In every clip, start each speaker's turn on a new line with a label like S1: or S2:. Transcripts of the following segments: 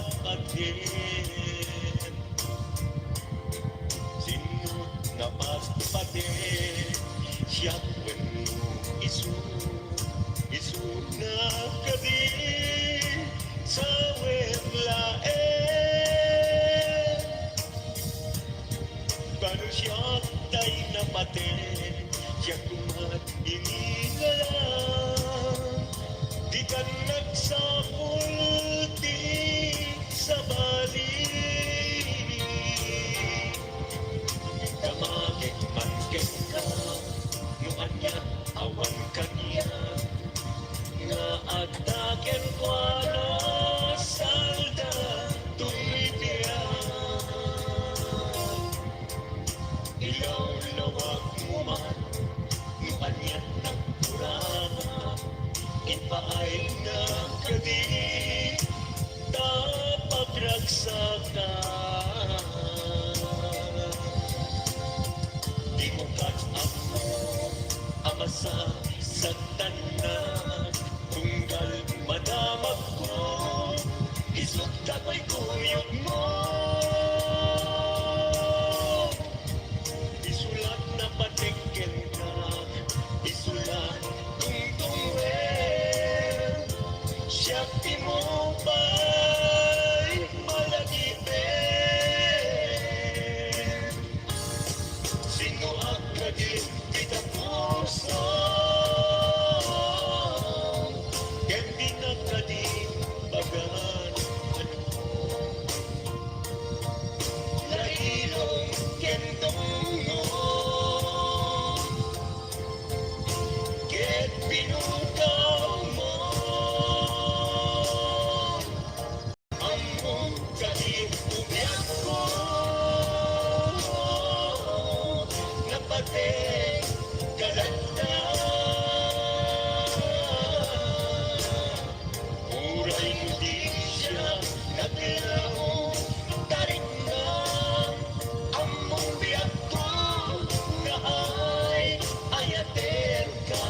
S1: pagpagin sinut na pagpagin siya kwenu isu na kadi sa wemlaen baru siya tay napate siya kumat inigala di ka nagsapulti sa bali kamagit mangkit ka nuan niya awan kanya nga agtaken ko na salda tumipiyan ilaw lawag mo man nuan niya nagkurama ipaay na kadi tapagraksakan di mo kat ako amasa sa tanan tunggal madamag ko isot tapay kuyog mo isulat na patikin ka isulat tungtungin siya mo ba'y malagipin sino ang kadin kita puso kendi na kadin bagan lailong kentong mo ket pinukaw mo among kadin umiyak ko napate kalanda uray hindi siya naglaho tarik na among biyak ko na ay ayaten ka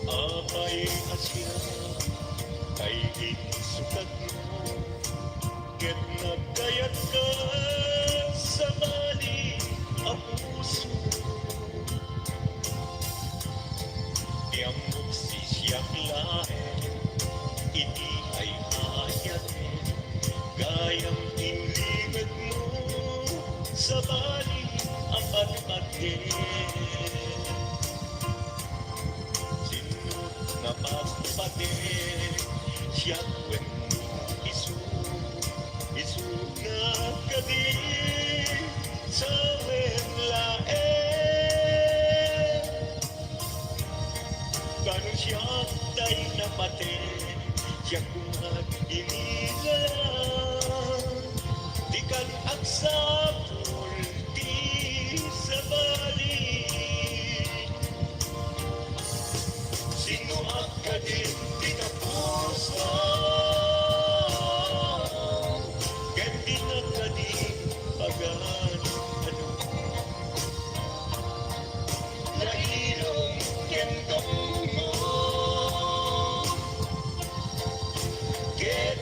S1: apay asya kay isukat mo ket nagkayat ka sa bali ang puso iambok si siyang laen iti ay ayaten gayang inlimit mo sa bali ang pagpagin na pagpagin siya kwenu isu na kadi sa wemlaen kanu siya tay napate siya kumat inigala di kan agsapulti sa bali sino ang kadin di na puso kendi na kadin bagan lailong kentong mo ket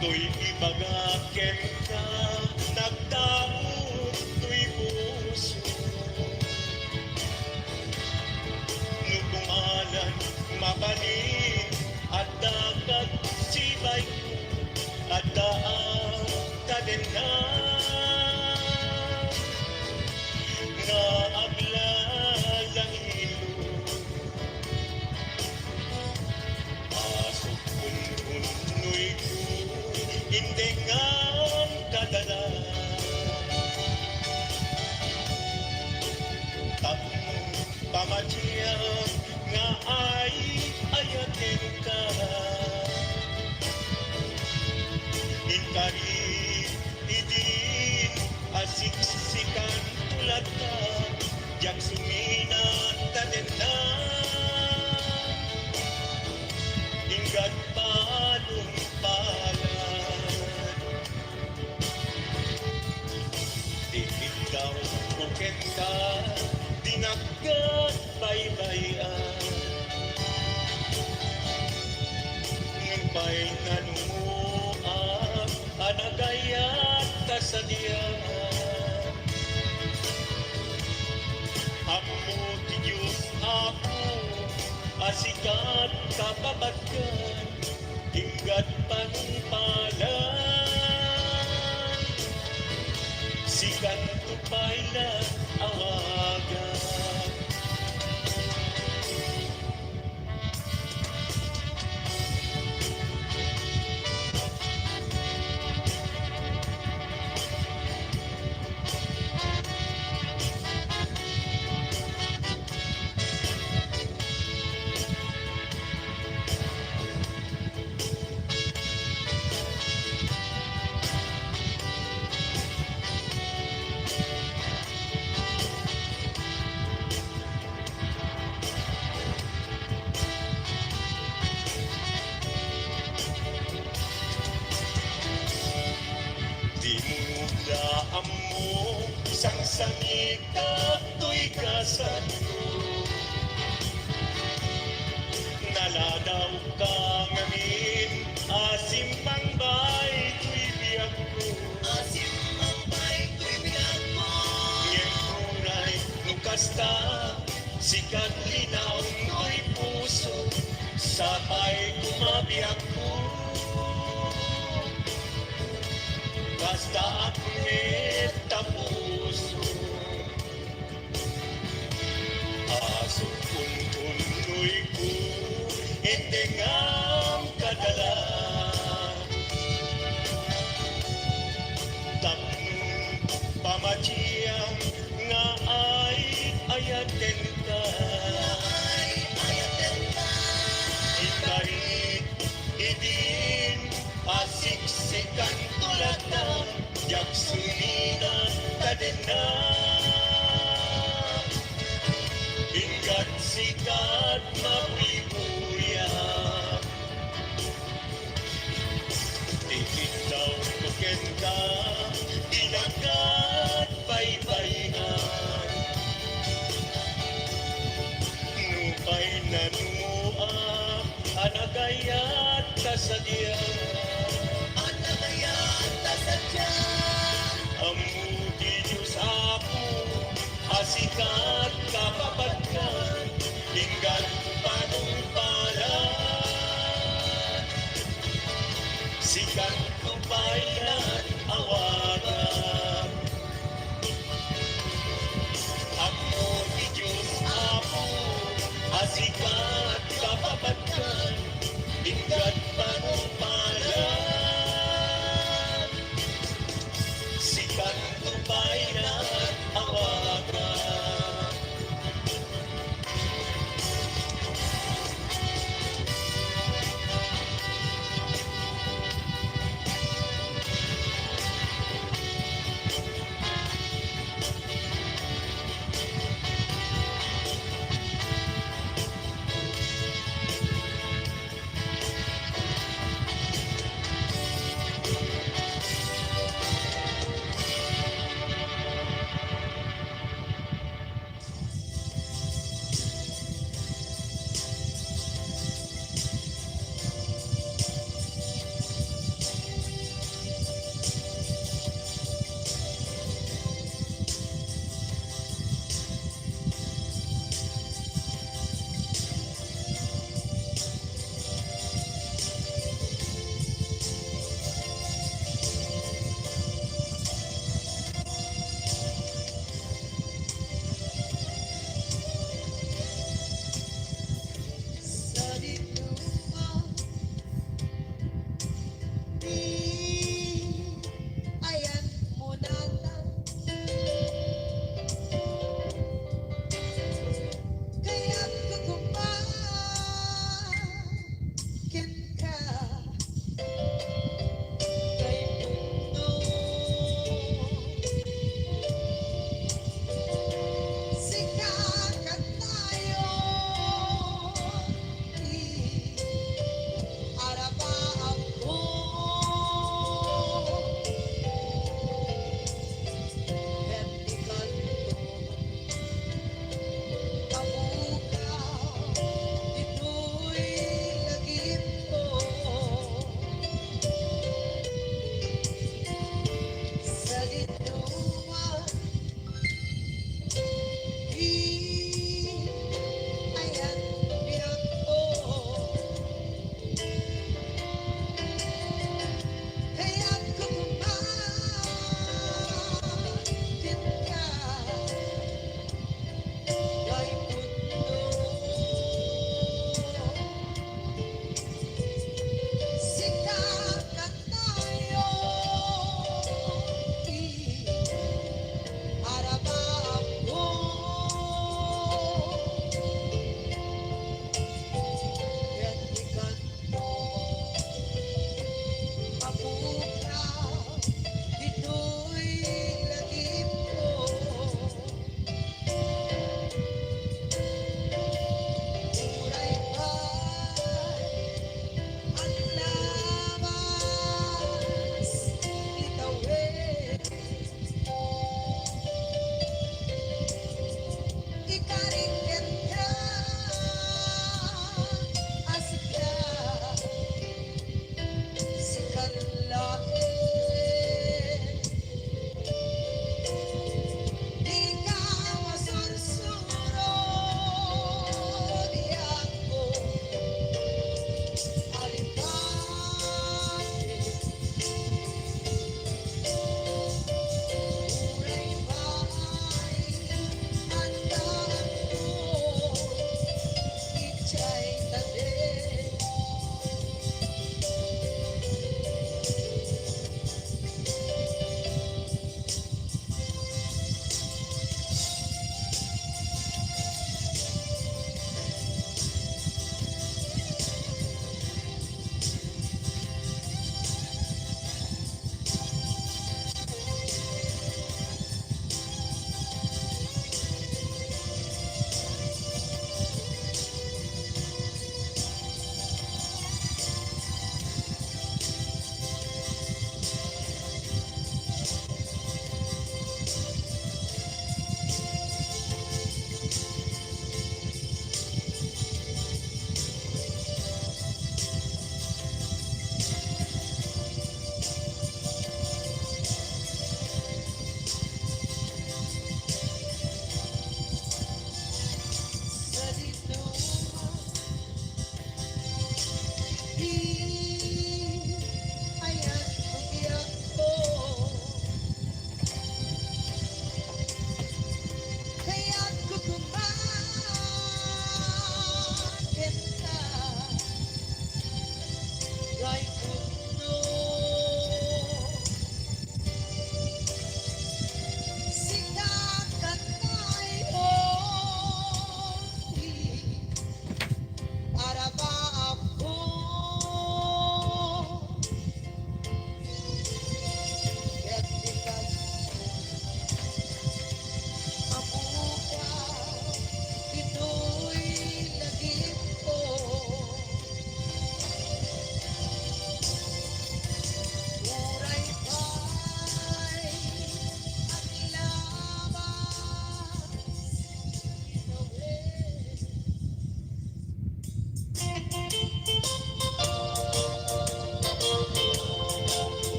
S1: To'y ibagaken ka, nagtaot to'y puso. Nukungalan, mapanin, at dagat sibay ko, at daan tadenan. Na aglalang ilog, asok kun-kunoy ko, hindi nga kadala. Tapong pamatya nga ay ayatin ka. Inkari idin asiksikan tulad ka, jak suminan tadenan. Inggat palong palad, ikaw buken ka, dinagkat baybayan. Ngumpay nanumuang, anagayat kasadiyan. Amo ti Diyos ako, asikat kapabagkan, inggat panumpalan. Sikat tupay na awagan. Dinudaan mo, isang sangita to'y kasano. Naladaw ka ngamin, asim pangbay to'y biyak ko.
S2: Asim ang bay ko'y bilang mo.
S1: Ngayon tunay, nukasta, sikat linaw to'y puso, sabay kumabiyak ko. Basta ako'y tapuso, aso kun-kunoy ko, hindi ngam kadala. Tapnong pamatiyang nga ay ayaten ka.
S2: Ay, ayaten ka.
S1: Ikarit, idin, asiksikan tulad na, jak suminan tadenan. Ingkat sikat mapibuya, tikitaw tuken ka, dinagat baybayan. Nupay nanua, anagayat kasadiyan.
S2: Anagayat tasadya.
S1: Amuti Diyos ako, asikat kapapagkan, inggat panumpalan. Sikat tupayan awagan. Amuti Diyos ako, asikat kapapagkan, inggat panumpalan.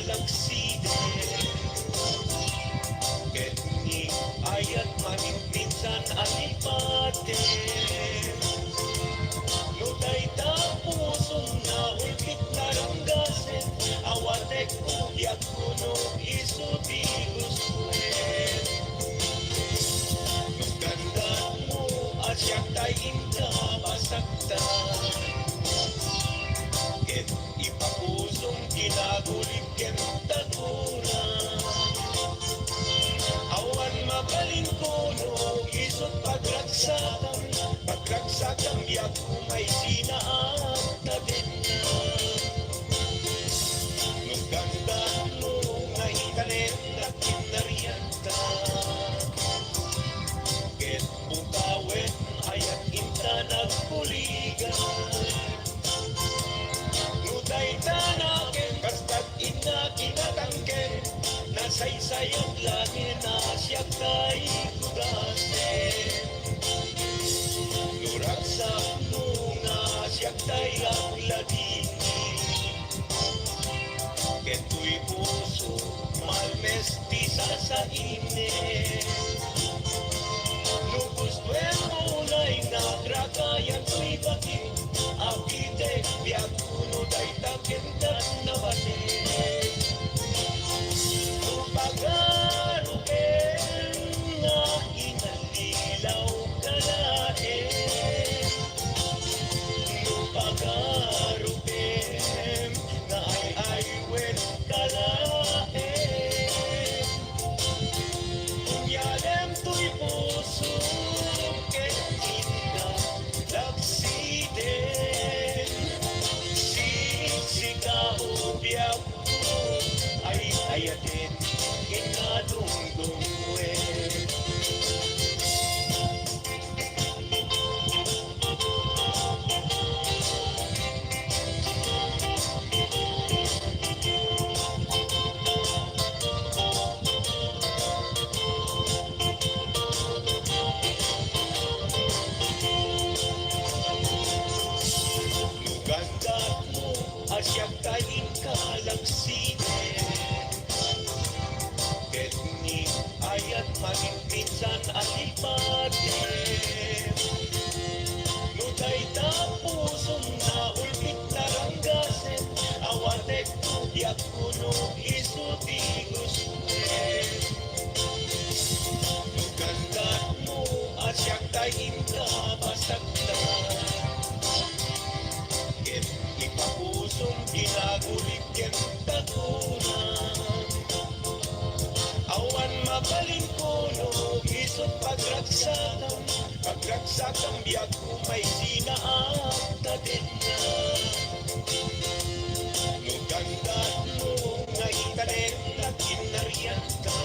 S1: kalagsiden. Ket ni ayat maning minsan alipate. No dayta pusong na ulkit naranggasen, awatek ugyat kuno isu di gusuen. No ganda mo asyak tay inda basakta. Ket ipapusong kinagulit ken taguran. Awan mabalin kuno isut pagragsakan biyak umay sinaat na din na. Nung ganda mo nga ikanen na kinarianta. Ket bukawen ayat inta nagpuligan. Nutay tanaken basta't ina kinatangken. Nasaysayang langit na siya kay kugasen. Nuraksak mo nga siya kay ang ladini. Keto'y puso malmestisa sa ine. Nugustuin mo na'y nagragayan to'y bakit. Apitek biyak kuno day takendan na batin. Pagarupen nga inalilaw ka naen. Pagarupen nga ay-aywen ka naen. Kunyalem to'y puso ken inda laksiden. Siksikaw biyak ko ay ayatin kinadungdungwen. Ganda mo asyak kain kalagsinen. Ket ni ayat maging minsan alipatin. Nutay tapusong na ulpit naranggasen, awatek tudyak kuno isu di gusuen. Ganda mo asyak kain kabasakta. Ket ipapusong ginagulit ken tagunan. Awan mabalin kuno isut pagragsakan biyak umay sinaat na din na. No ganda mo nga ikanen na kinarianta.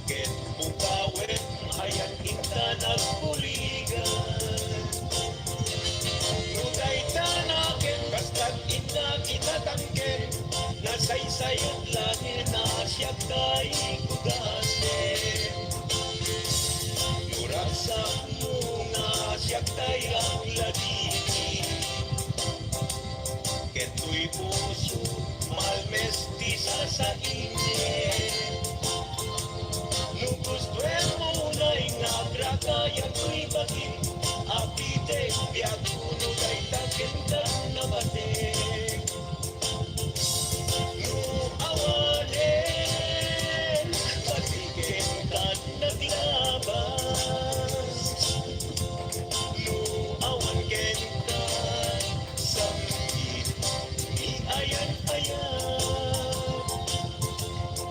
S1: Ket bukawen ayan inta nagpuligan. No dayta naken basta't inda kinatangken. Nasaysayot langit na siya kay kugasen. Nuraksak mo nga siya kay ang ladini. Keto'y puso malmestisa sa ine. Nugustuin mo na'y nagragayan to'y bakit. Apitek biyak kuno day takendan na batek. Awanen patikendan na tingabas. Awan kendan samit ni ayan-ayan.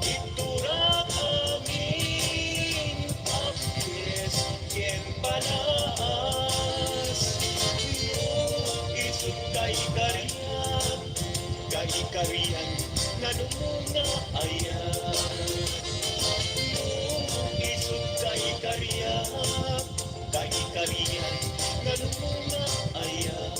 S1: Itura amin apes ken panas. Isut kay kariyan nanumuna ayan. Isut kay kariyan nanumuna ayan.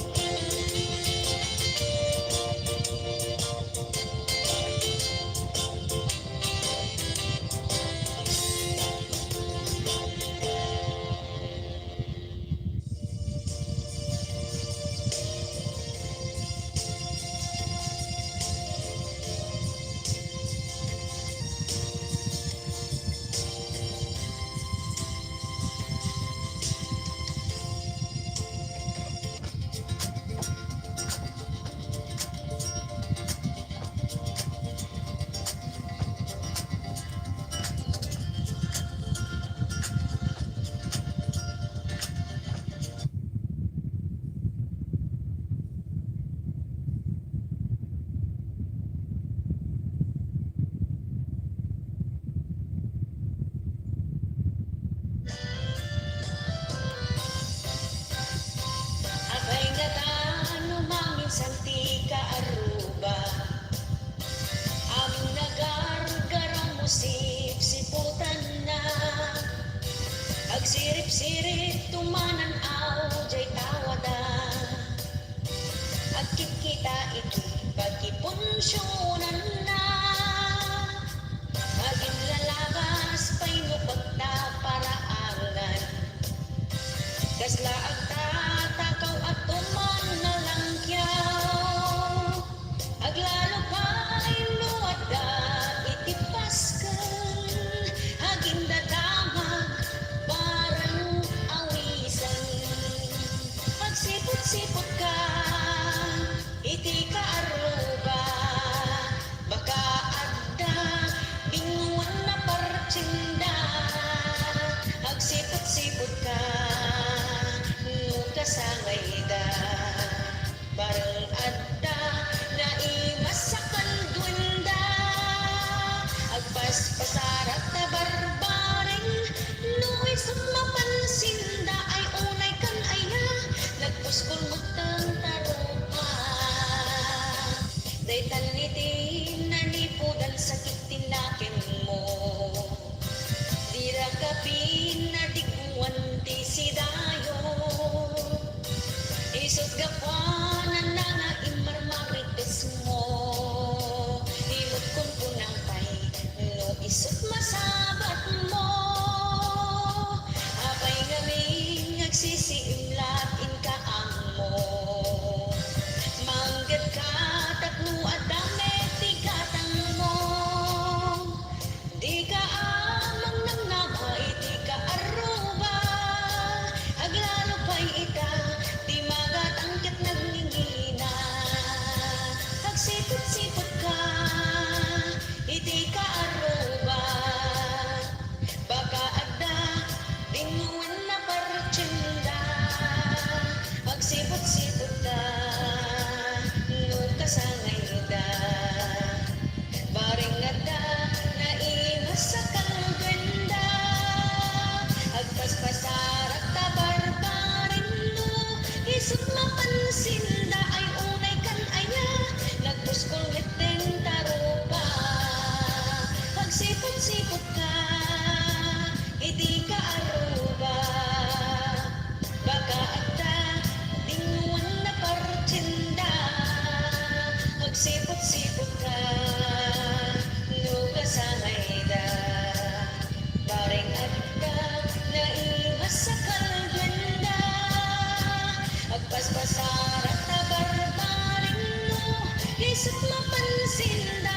S3: kita iti pagkipunsyonan na maging lalabas pa'y nupagta paraangan kasla agtatakaw at tuman na langkyaw aglalo pa'y luwada iti Paskal haging dadamag parang awisan magsipot-sipot ka iti kaaruba baka adda binguan na partsinda magsipot-sipot ka no kasangay da barang adda na imasakal duwenda agpas-pasarat na barbaring no isang mapansinda ay unay kan aya nagpuskol magtang tarupa daytan niti nanipudan sakit tinakin mo dira kapin na diguan ti sidayo isot gapanan na nga imarmarites mo imot kun punang pay no isot masabat mo apay ngaming agsisiimlat in kaang mo manggad ka tatlo adame ti gatang mo di ka amang nang namay di ka aruba aglalo pa'y ita di magat angkat nagngingina agsipot-sipot ka iti ka aruba baka adda binguan na partsinda magsipot-sipot ka no kasangay da baring adda na imasakal ganda agpas-pasarat ta barbarin no isut mapansinda ay unay kan aya nagpuskol ngiteng tarupa magsipot-sipot ka iti ka aruba baka adda dinguan na partsinda magsipot-sipot ka no kasangay da baring adda na imasakal ganda agpas-pasarat na barbarin no isut mapansinda